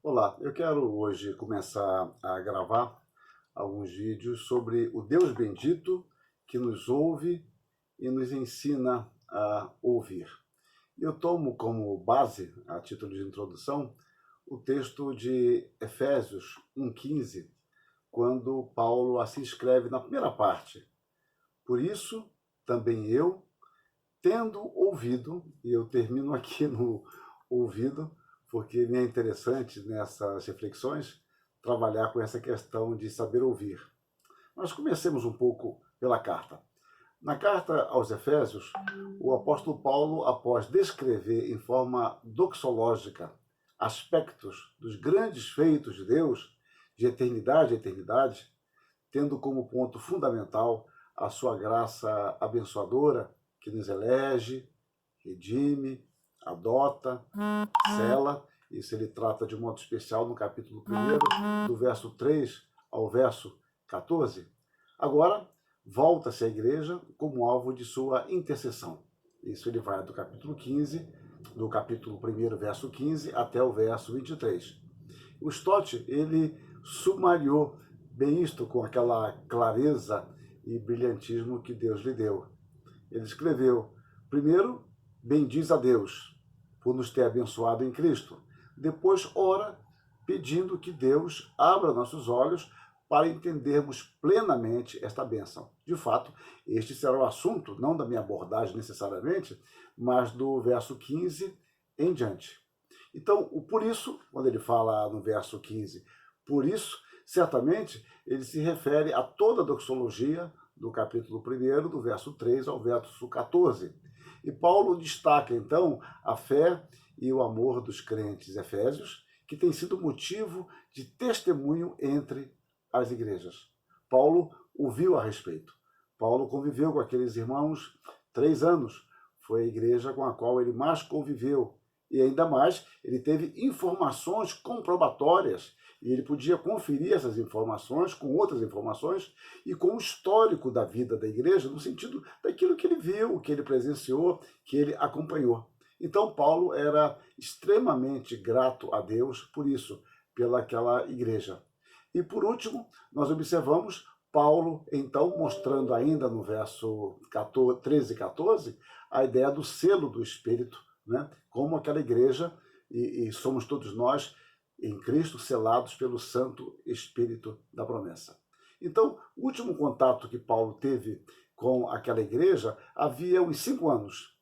Olá, eu quero hoje começar a gravar alguns vídeos sobre o Deus bendito que nos ouve e nos ensina a ouvir. Eu tomo como base, a título de introdução, o texto de Efésios 1,15, quando Paulo assim escreve na primeira parte: Por isso, também eu, tendo ouvido, e eu termino aqui no ouvido, porque me é interessante nessas reflexões trabalhar com essa questão de saber ouvir. Nós comecemos um pouco pela carta. Na carta aos Efésios, o apóstolo Paulo, após descrever em forma doxológica aspectos dos grandes feitos de Deus, de eternidade a eternidade, tendo como ponto fundamental a sua graça abençoadora, que nos elege, redime, adota, sela. Isso ele trata de modo especial no capítulo 1, do verso 3 ao verso 14. Agora, volta-se à igreja como alvo de sua intercessão. Isso ele vai do capítulo 15, do capítulo 1, verso 15, até o verso 23. O Stott, ele sumariou bem isto com aquela clareza e brilhantismo que Deus lhe deu. Ele escreveu: primeiro, bendiz a Deus por nos ter abençoado em Cristo. Depois, ora, pedindo que Deus abra nossos olhos para entendermos plenamente esta bênção. De fato, este será o assunto, não da minha abordagem necessariamente, mas do verso 15 em diante. Então, o por isso, quando ele fala no verso 15, por isso, certamente, ele se refere a toda a doxologia do capítulo 1, do verso 3 ao verso 14. E Paulo destaca, então, a fé e o amor dos crentes efésios, que tem sido motivo de testemunho entre as igrejas. Paulo ouviu a respeito. Paulo conviveu com aqueles irmãos 3 anos. Foi a igreja com a qual ele mais conviveu. E ainda mais, ele teve informações comprobatórias e ele podia conferir essas informações com outras informações e com o histórico da vida da igreja, no sentido daquilo que ele viu, que ele presenciou, que ele acompanhou. Então, Paulo era extremamente grato a Deus por isso, pelaquela igreja. E, por último, nós observamos Paulo, então, mostrando ainda no verso 13 e 14, a ideia do selo do Espírito, né? Como aquela igreja, e somos todos nós, em Cristo, selados pelo Santo Espírito da promessa. Então, o último contato que Paulo teve com aquela igreja havia uns 5 anos.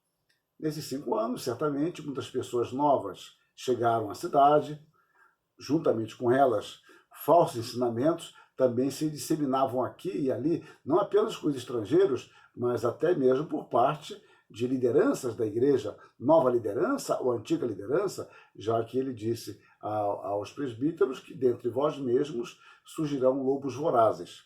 Nesses 5 anos, certamente, muitas pessoas novas chegaram à cidade, juntamente com elas, falsos ensinamentos também se disseminavam aqui e ali, não apenas com os estrangeiros, mas até mesmo por parte de lideranças da igreja, nova liderança ou antiga liderança, já que ele disse aos presbíteros que dentre vós mesmos surgirão lobos vorazes.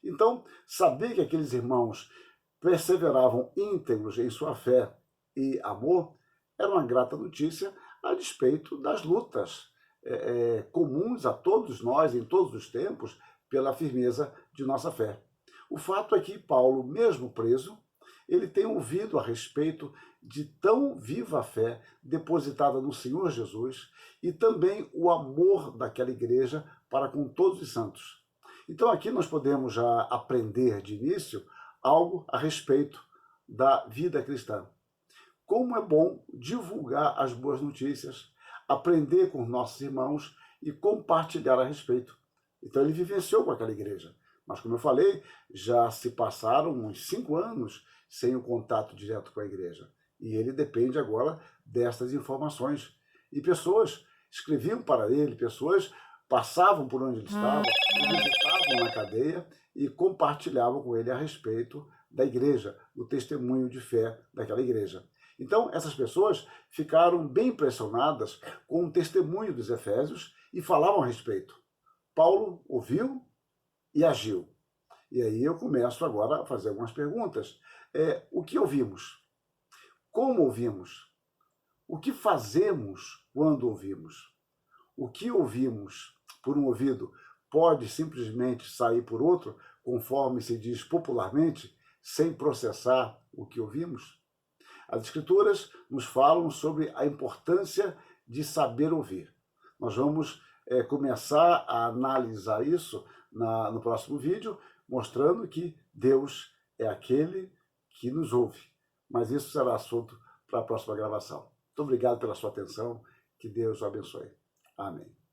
Então, saber que aqueles irmãos perseveravam íntegros em sua fé e amor era uma grata notícia a despeito das lutas comuns a todos nós, em todos os tempos, pela firmeza de nossa fé. O fato é que Paulo, mesmo preso, ele tem ouvido a respeito de tão viva fé depositada no Senhor Jesus e também o amor daquela igreja para com todos os santos. Então aqui nós podemos já aprender de início algo a respeito da vida cristã. Como é bom divulgar as boas notícias, aprender com nossos irmãos e compartilhar a respeito. Então ele vivenciou com aquela igreja. Mas, como eu falei, já se passaram uns 5 anos sem o contato direto com a igreja. E ele depende agora destas informações. E pessoas escreviam para ele, pessoas passavam por onde ele estava, o visitavam na cadeia e compartilhavam com ele a respeito da igreja, do testemunho de fé daquela igreja. Então, essas pessoas ficaram bem impressionadas com o testemunho dos efésios e falavam a respeito. Paulo ouviu e agiu. E aí eu começo agora a fazer algumas perguntas. O que ouvimos? Como ouvimos? O que fazemos quando ouvimos? O que ouvimos por um ouvido pode simplesmente sair por outro, conforme se diz popularmente, sem processar o que ouvimos? As Escrituras nos falam sobre a importância de saber ouvir. Nós vamos começar a analisar isso no próximo vídeo, mostrando que Deus é aquele que nos ouve. Mas isso será assunto para a próxima gravação. Muito obrigado pela sua atenção. Que Deus o abençoe. Amém.